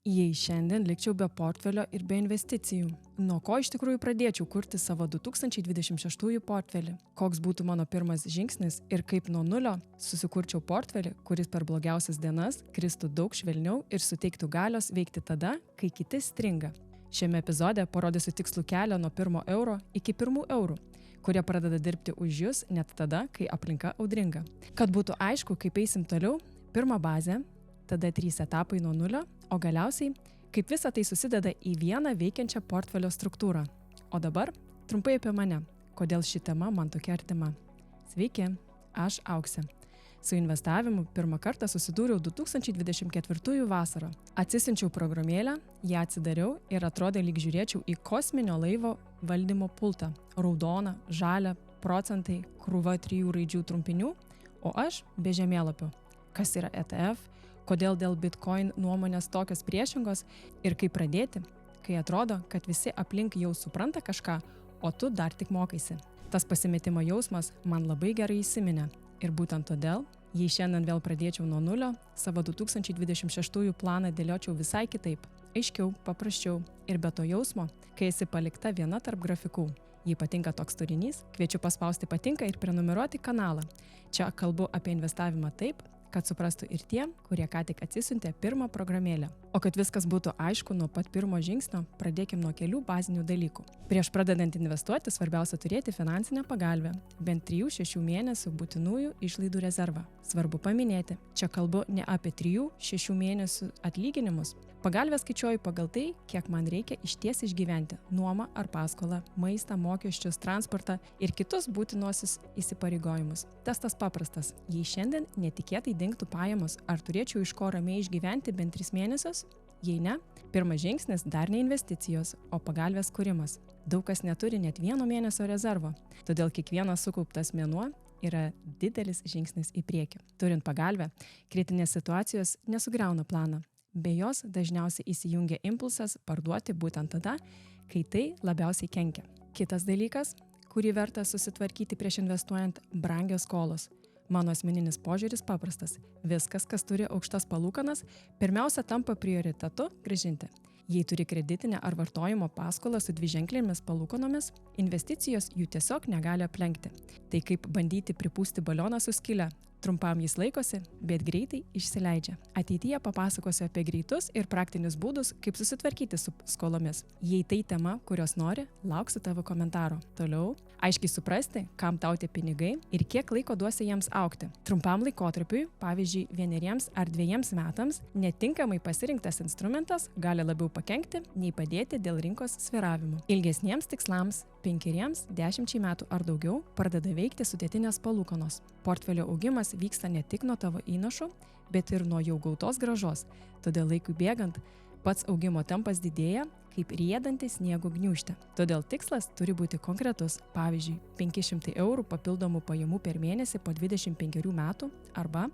Jei šiandien likčiau be portfelio ir be investicijų, nuo ko iš tikrųjų pradėčiau kurti savo 2026 portfelį? Koks būtų mano pirmas žingsnis ir kaip nuo nulio susikurčiau portfelį, kuris per blogiausias dienas kristų daug švelniau ir suteiktų galios veikti tada, kai kiti stringa. Šiame epizode parodysiu tikslų kelią nuo 1 euro iki 1 eurų, kurie pradeda dirbti už jūs net tada, kai aplinka audringa. Kad būtų aišku, kaip eisim toliau, pirma bazė, tada 3 etapai nuo nulio, o galiausiai, kaip visa tai susideda į vieną veikiančią portfelio struktūrą. O dabar trumpai apie mane, kodėl ši tema man tokia artima. Sveiki, aš Auksė. Su investavimu pirmą kartą susidūriau 2024 vasarą. Atsisinčiau programėlę, ją atsidariau ir atrodė lyg žiūrėčiau į kosminio laivo valdymo pultą. Raudona, žalia, procentai, krūva 3 raidžių trumpinių, o aš be žemėlapio. Kas yra ETF, kodėl dėl Bitcoin nuomonės tokios priešingos ir kaip pradėti, kai atrodo, kad visi aplink jau supranta kažką, o tu dar tik mokaisi. Tas pasimetimo jausmas man labai gerai įsiminė ir būtent todėl, jei šiandien vėl pradėčiau nuo nulio, savo 2026 planą dėliočiau visai kitaip, aiškiau, paprasčiau ir be to jausmo, kai esi palikta viena tarp grafikų. Jei patinka toks turinys, kviečiu paspausti patinka ir prenumeruoti kanalą. Čia kalbu apie investavimą taip, kad suprastų ir tie, kurie ką tik atsisiuntė pirmą programėlę. O kad viskas būtų aišku nuo pat pirmo žingsnio, pradėkim nuo kelių bazinių dalykų. Prieš pradedant investuoti, svarbiausia turėti finansinę pagalbę, bent 3-6 mėnesių būtinųjų išlaidų rezervą. Svarbu paminėti, čia kalbu ne apie 3-6 mėnesių atlyginimus. Pagalbę skaičiuoju pagal tai, kiek man reikia išties išgyventi – nuomą ar paskolą, maistą, mokesčius, transportą ir kitus būtinuosius įsipareigojimus. Testas paprastas. Jei šiandien netikėtai dingtų pajamos, ar turėčiau iš ko ramiai išgyventi bent 3 mėnesius? Jei ne, pirmas žingsnis dar ne investicijos, o pagalbės kūrimas. Daug kas neturi net 1 mėnesio rezervo, todėl kiekvienas sukauptas mėnuo yra didelis žingsnis į priekį. Turint pagalbę, kritinės situacijos nesugriauna planą. Be jos dažniausiai įsijungia impulsas parduoti būtent tada, kai tai labiausiai kenkia. Kitas dalykas, kurį verta susitvarkyti prieš investuojant – brangios skolos. Mano asmeninis požiūris paprastas. Viskas, kas turi aukštas palūkanas, pirmiausia tampa prioritetu grąžinti. Jei turi kreditinę ar vartojimo paskolą su dviženklėmis palūkanomis, investicijos jų tiesiog negali aplenkti. Tai kaip bandyti pripūsti balioną su skyle. Trumpam jis laikosi, bet greitai išsileidžia. Ateityje papasakosiu apie greitus ir praktinius būdus, kaip susitvarkyti su skolomis. Jei tai tema, kurios nori, lauksiu tavo komentaro. Toliau, aiškiai suprasti, kam tau tie pinigai ir kiek laiko duosi jiems augti. Trumpam laikotarpiui, pavyzdžiui, 1 ar 2 metams, netinkamai pasirinktas instrumentas gali labiau pakenkti, nei padėti dėl rinkos svyravimų. Ilgesniems tikslams, 5-10 metų ar daugiau, pradeda veikti sudėtinės palūkanos. Portfelio augimas vyksta ne tik nuo tavo įnašų, bet ir nuo jau gautos grąžos. Todėl laikui bėgant, pats augimo tempas didėja, kaip riedantis sniego gniūžtė. Todėl tikslas turi būti konkretus, pavyzdžiui, 500 eurų papildomų pajamų per mėnesį po 25 metų arba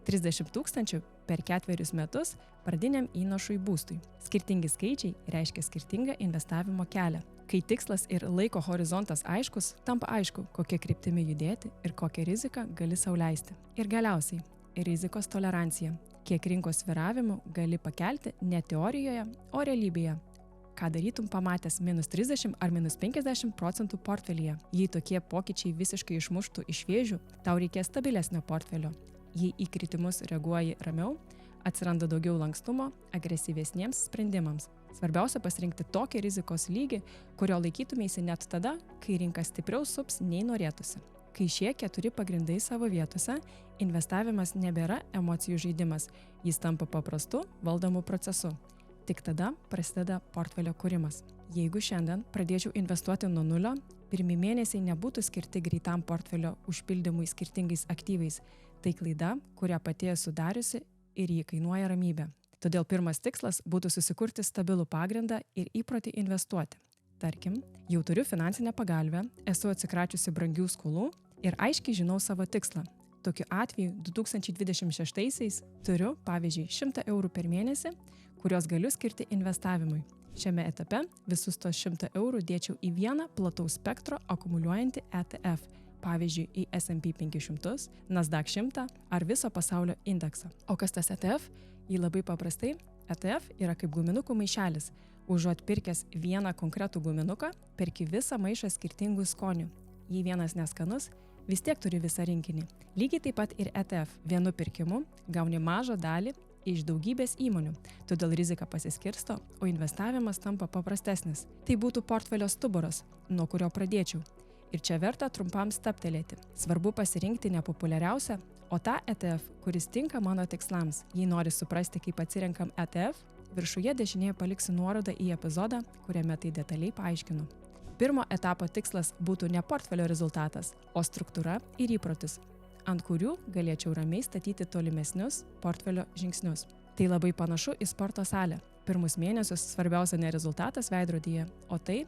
30 000 per 4 metus pradiniam įnašui būstui. Skirtingi skaičiai reiškia skirtingą investavimo kelią. Kai tikslas ir laiko horizontas aiškus, tampa aišku, kokia kryptimi judėti ir kokią riziką gali sau leisti. Ir galiausiai, rizikos tolerancija. Kiek rinkos svyravimų gali pakelti ne teorijoje, o realybėje. Ką darytum pamatęs -30 ar -50% portfelyje. Jei tokie pokyčiai visiškai išmuštų iš vėžių, tau reikės stabilesnio portfelio. Jei į kritimus reaguoji ramiau, atsiranda daugiau lankstumo agresyvesniems sprendimams. Svarbiausia pasirinkti tokį rizikos lygį, kurio laikytumėsi net tada, kai rinka stipriau sups nei norėtųsi. Kai šie 4 pagrindai savo vietose, investavimas nebėra emocijų žaidimas, jis tampa paprastu, valdomu procesu. Tik tada prasideda portfelio kūrimas. Jeigu šiandien pradėčiau investuoti nuo nulio, pirmi mėnesiai nebūtų skirti greitam portfelio užpildymui skirtingais aktyvais. Tai klaida, kurią pati esu dariusi ir jį kainuoja ramybė. Todėl pirmas tikslas būtų susikurti stabilų pagrindą ir įprotį investuoti. Tarkim, jau turiu finansinę pagalbę, esu atsikračiusi brangių skolų ir aiškiai žinau savo tikslą. Tokiu atveju 2026-aisiais turiu, pavyzdžiui, 100 eurų per mėnesį, kuriuos galiu skirti investavimui. Šiame etape visus tos 100 eurų dėčiau į vieną plataus spektro akumuliuojantį ETF, pavyzdžiui, į S&P 500, Nasdaq 100 ar viso pasaulio indeksą. O kas tas ETF? Jį labai paprastai ETF yra kaip guminukų maišelis. Užuot pirkęs vieną konkretų guminuką, perki visą maišą skirtingų skonių. Jei vienas neskanus, vis tiek turi visą rinkinį. Lygiai taip pat ir ETF. Vienu pirkimu gauni mažą dalį iš daugybės įmonių, todėl rizika pasiskirsto, o investavimas tampa paprastesnis. Tai būtų portfelio stuburas, nuo kurio pradėčiau. Ir čia verta trumpam stabtelėti. Svarbu pasirinkti nepopuliariausią, o tą ETF, kuris tinka mano tikslams. Jei nori suprasti, kaip atsirenkam ETF, viršuje dešinėje paliksiu nuorodą į epizodą, kuriame tai detaliai paaiškinu. Pirmo etapo tikslas būtų ne portfelio rezultatas, o struktūra ir įprotis, ant kurių galėčiau ramiai statyti tolimesnius portfelio žingsnius. Tai labai panašu į sporto salę. Pirmus mėnesius svarbiausia ne rezultatas veidrodyje, o tai,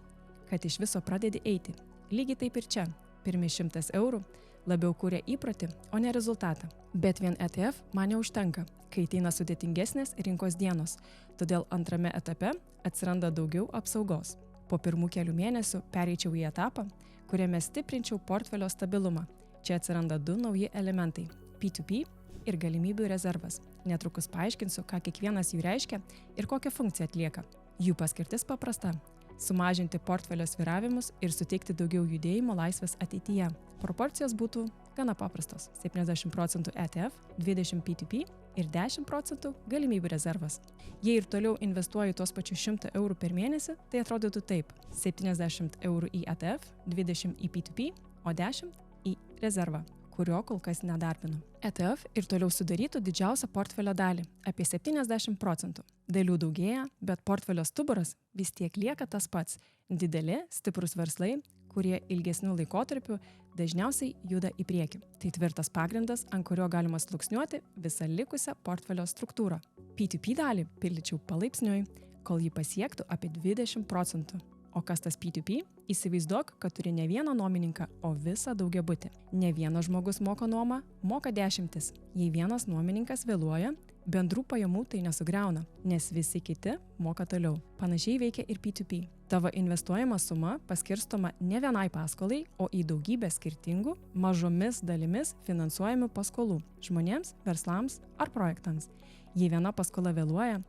kad iš viso pradedi eiti. Lygiai taip ir čia. Pirmi 100 eurų labiau kuria įprotį, o ne rezultatą. Bet vien ETF man neužtenka, kai ateina sudėtingesnės rinkos dienos. Todėl antrame etape atsiranda daugiau apsaugos. Po pirmų kelių mėnesių pereičiau į etapą, kuriame stiprinčiau portfelio stabilumą. Čia atsiranda 2 nauji elementai – P2P ir galimybių rezervas. Netrukus paaiškinsiu, ką kiekvienas jų reiškia ir kokią funkciją atlieka. Jų paskirtis paprasta – sumažinti portfelio svyravimus ir suteikti daugiau judėjimo laisvės ateityje. Proporcijos būtų gana paprastos – 70% ETF, 20% P2P ir 10% galimybių rezervas. Jei ir toliau investuoju tos pačius 100 eurų per mėnesį, tai atrodytų taip – 70 eurų į ETF, 20 į P2P, o 10 į rezervą, kurio kol kas nedarbinu. ETF ir toliau sudarytų didžiausią portfelio dalį – apie 70%. Dalių daugėja, bet portfelio stuburas vis tiek lieka tas pats – dideli, stiprus verslai, kurie ilgesniu laikotarpiu dažniausiai juda į priekį. Tai tvirtas pagrindas, ant kurio galima sluoksniuoti visą likusią portfelio struktūrą. P2P dalį pildyčiau palaipsniui, kol jį pasiektų apie 20%. O kas tas P2P? Įsivaizduok, kad turi ne vieną nuomininką, o visą daugiabutį. Ne vienas žmogus moka nuomą, moka 10. Jei vienas nuomininkas vėluoja, bendrų pajamų tai nesugriauna, nes visi kiti moka toliau. Panašiai veikia ir P2P. Tavo investuojama suma paskirstoma ne vienai paskolai, o į daugybę skirtingų, mažomis dalimis finansuojamų paskolų žmonėms, verslams ar projektams. Jei viena paskola vėluoja,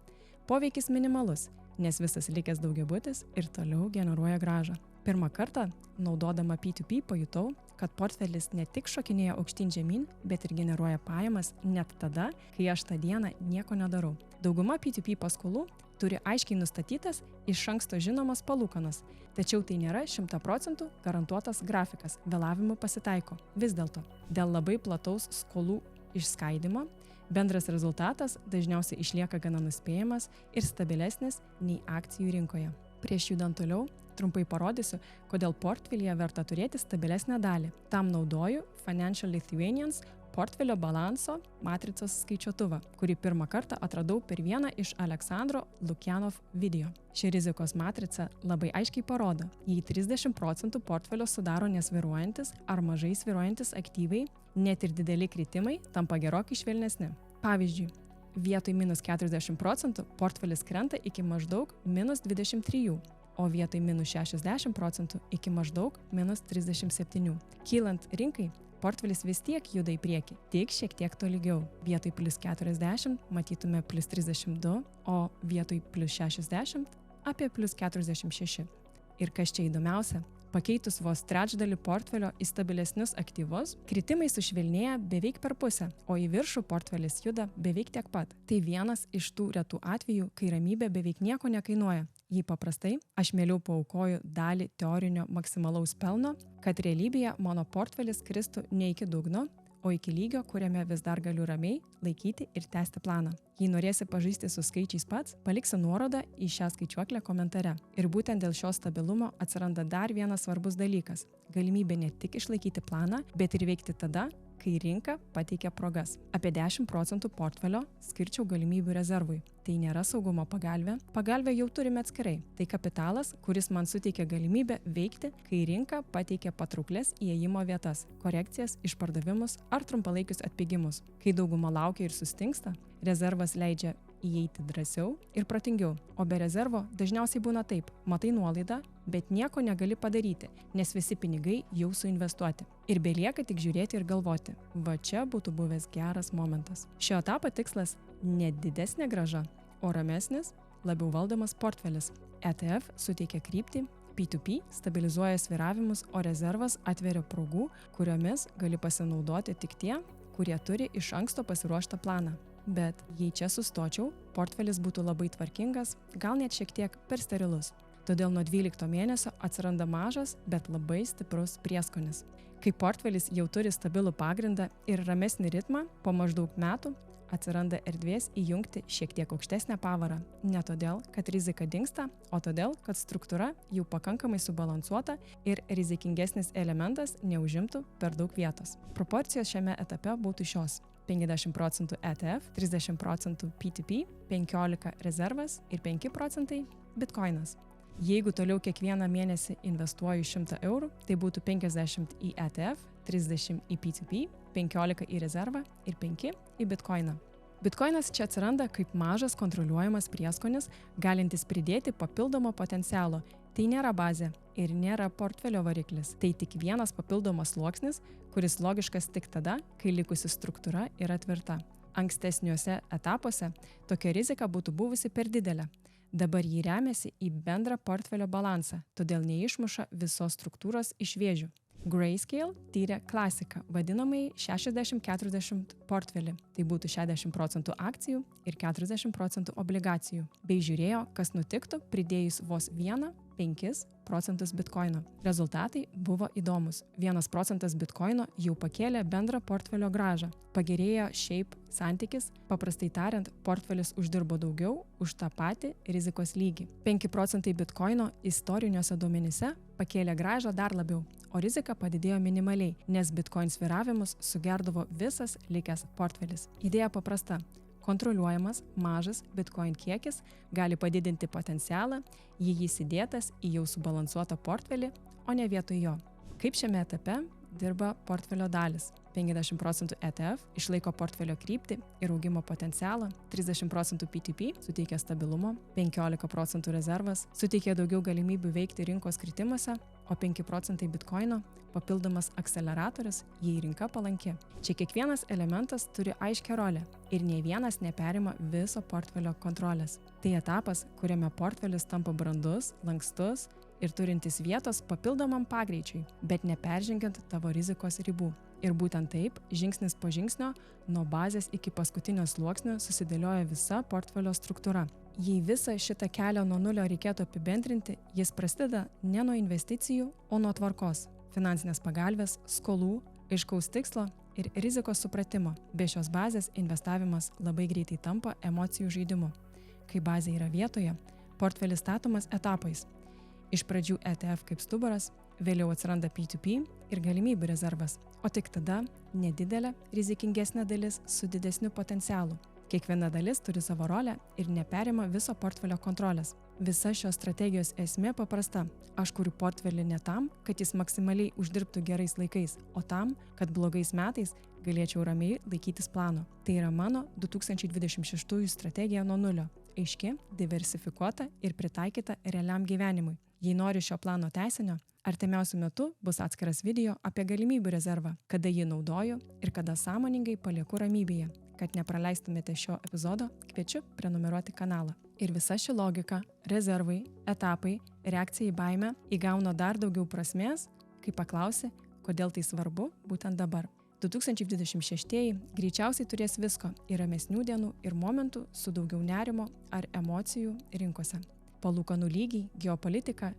poveikis minimalus, nes visas likęs daugiabutis ir toliau generuoja grąžą. Pirmą kartą, naudodama P2P, pajutau, kad portfelis ne tik šokinėja aukštyn žemyn, bet ir generuoja pajamas net tada, kai aš tą dieną nieko nedarau. Dauguma P2P paskolų turi aiškiai nustatytas iš anksto žinomas palūkanas, tačiau tai nėra 100% garantuotas grafikas, vėlavimų pasitaiko. Vis dėlto, dėl labai plataus skolų išskaidimo, bendras rezultatas dažniausiai išlieka gana nuspėjamas ir stabilesnis nei akcijų rinkoje. Prieš judant toliau, trumpai parodysiu, kodėl portfelyje verta turėti stabilesnę dalį. Tam naudoju Financial Lithuanians portfelio balanso matricos skaičiuotuvą, kurį pirmą kartą atradau per vieną iš Aleksandro Lukianov video. Ši rizikos matrica labai aiškiai parodo, jei 30% portfelio sudaro nesvyruojantis ar mažai svyruojantis aktyvai, net ir dideli kritimai tampa gerokai švelnesni. Pavyzdžiui, vietoj -40% portfelis krenta iki maždaug -23%, o vietoj -60% iki maždaug -37%. Kylant rinkai, portfelis vis tiek juda į priekį, tik šiek tiek tolygiau. Vietoj +40 matytume +32, o vietoj +60 apie +46. Ir kas čia įdomiausia, pakeitus vos trečdalį portfelio į stabilesnius aktyvus, kritimai sušvelnėja beveik per pusę, o į viršų portfelis juda beveik tiek pat. Tai vienas iš tų retų atvejų, kai ramybė beveik nieko nekainuoja. Jei paprastai, aš mieliau paaukoju dalį teorinio maksimalaus pelno, kad realybėje mano portfelis kristų ne iki dugno, o iki lygio, kuriame vis dar galiu ramiai laikyti ir tęsti planą. Jei norėsi pažaisti su skaičiais pats, paliksiu nuorodą į šią skaičiuoklę komentare. Ir būtent dėl šio stabilumo atsiranda dar vienas svarbus dalykas – galimybė ne tik išlaikyti planą, bet ir veikti tada, kai rinka pateikia progas. Apie 10% portfelio skirčiau galimybių rezervui. Tai nėra saugumo pagalvė. Pagalvę jau turime atskirai. Tai kapitalas, kuris man suteikia galimybę veikti, kai rinka pateikia patrauklės įėjimo vietas, korekcijas, išpardavimus ar trumpalaikius atpigimus. Kai dauguma laukia ir sustingsta, rezervas leidžia įeiti drąsiau ir protingiau, o be rezervo dažniausiai būna taip, matai nuolaidą, bet nieko negali padaryti, nes visi pinigai jau suinvestuoti. Ir belieka tik žiūrėti ir galvoti, va čia būtų buvęs geras momentas. Šio etapo tikslas ne didesnė grąža, o ramesnis, labiau valdomas portfelis. ETF suteikia kryptį, P2P stabilizuoja sviravimus, o rezervas atveria progų, kuriomis gali pasinaudoti tik tie, kurie turi iš anksto pasiruoštą planą. Bet jei čia sustočiau, portfelis būtų labai tvarkingas, gal net šiek tiek per sterilus. Todėl nuo 12 mėnesio atsiranda mažas, bet labai stiprus prieskonis. Kai portfelis jau turi stabilų pagrindą ir ramesnį ritmą, po maždaug metų atsiranda erdvės įjungti šiek tiek aukštesnę pavarą. Ne todėl, kad rizika dingsta, o todėl, kad struktūra jau pakankamai subalansuota ir rizikingesnis elementas neužimtų per daug vietos. Proporcijos šiame etape būtų šios: 50% ETF, 30% P2P, 15% rezervas ir 5% bitkoinas. Jeigu toliau kiekvieną mėnesį investuoju 100 eurų, tai būtų 50 į ETF, 30 į P2P, 15 į rezervą ir 5 į bitkoiną. Bitkoinas čia atsiranda kaip mažas kontroliuojamas prieskonis, galintis pridėti papildomo potencialo. Tai nėra bazė ir nėra portfelio variklis. Tai tik vienas papildomas sluoksnis, kuris logiškas tik tada, kai likusi struktūra yra tvirta. Ankstesniuose etapuose tokia rizika būtų buvusi per didelė. Dabar jį remiasi į bendrą portfelio balansą, todėl neišmuša visos struktūros iš vėžių. Grayscale tyrė klasiką, vadinamai 60-40 portfelį, tai būtų 60% akcijų ir 40% obligacijų, bei žiūrėjo, kas nutiktų pridėjus vos 1,5% bitkoino. Rezultatai buvo įdomus. 1% bitkoino jau pakėlė bendrą portfelio grąžą. Pagerėjo šiaip santykis, paprastai tariant, portfelis uždirbo daugiau už tą patį rizikos lygį. 5% bitkoino istoriniuose duomenyse pakėlė grąžą dar labiau, o rizika padidėjo minimaliai, nes bitcoin sviravimus sugerdavo visas likęs portfelis. Idėja paprasta. Kontroliuojamas, mažas bitcoin kiekis gali padidinti potencialą, jei jis įdėtas į jau subalansuotą portfelį, o ne vietoj jo. Kaip šiame etape dirba portfelio dalis? 50% ETF išlaiko portfelio kryptį ir augimo potencialą, 30% P2P suteikia stabilumo, 15% rezervas suteikia daugiau galimybių veikti rinkos kritimuose, o 5% bitkoino papildomas akceleratorius, jei rinka palanki. Čia kiekvienas elementas turi aiškią rolę ir nei vienas neperima viso portfelio kontrolės. Tai etapas, kuriame portfelis tampa brandus, lankstus ir turintis vietos papildomam pagreičiui, bet neperžengiant tavo rizikos ribų. Ir būtent taip, žingsnis po žingsnio, nuo bazės iki paskutinio sluoksnio susidėlioja visa portfelio struktūra. Jei visą šitą kelią nuo nulio reikėtų apibendrinti, jis prasideda ne nuo investicijų, o nuo tvarkos, finansinės pagalbės, skolų, aiškaus tikslo ir rizikos supratimo. Be šios bazės investavimas labai greitai tampa emocijų žaidimu. Kai bazė yra vietoje, portfelis statomas etapais. Iš pradžių ETF kaip stuburas, vėliau atsiranda P2P ir galimybių rezervas, o tik tada nedidelė, rizikingesnė dalis su didesniu potencialu. Kiekviena dalis turi savo rolę ir neperima viso portfelio kontrolės. Visa šios strategijos esmė paprasta. Aš kuriu portfelį ne tam, kad jis maksimaliai uždirbtų gerais laikais, o tam, kad blogais metais galėčiau ramiai laikytis plano. Tai yra mano 2026 strategija nuo nulio. Aiški, diversifikuota ir pritaikyta realiam gyvenimui. Jei nori šio plano tęsinio, artimiausiu metu bus atskiras video apie galimybių rezervą, kada jį naudoju ir kada sąmoningai palieku ramybėje. Kad nepraleistumėte šio epizodo, kviečiu prenumeruoti kanalą. Ir visa ši logika, rezervai, etapai, reakcija į baimę įgauna dar daugiau prasmės, kai paklausi, kodėl tai svarbu būtent dabar. 2026 greičiausiai turės visko ir ramesnių dienų ir momentų su daugiau nerimo ar emocijų rinkose. Palūkanų lygiai, geopolitika,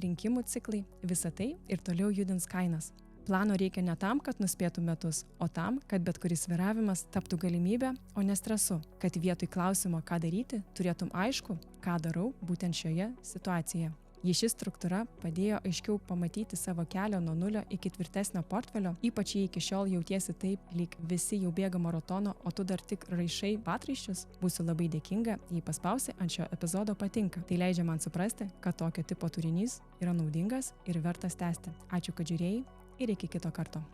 rinkimų ciklai, visa tai ir toliau judins kainas. Plano reikia ne tam, kad nuspėtų metus, o tam, kad bet kuris sviravimas taptų galimybę, o ne stresu. Kad vietoj klausimo, ką daryti, turėtum aišku, ką darau būtent šioje situacijoje. Jei ši struktūra padėjo aiškiau pamatyti savo kelią nuo nulio iki tvirtesnio portfelio, ypač jei iki šiol jautiesi taip, lyg visi jau bėga maratono, o tu dar tik raišai batraiščius, būsiu labai dėkinga, jei paspausi ant šio epizodo patinka. Tai leidžia man suprasti, kad tokio tipo turinys yra naudingas ir vertas tęsti. Ačiū, kad žiūrėjai ir iki kito karto.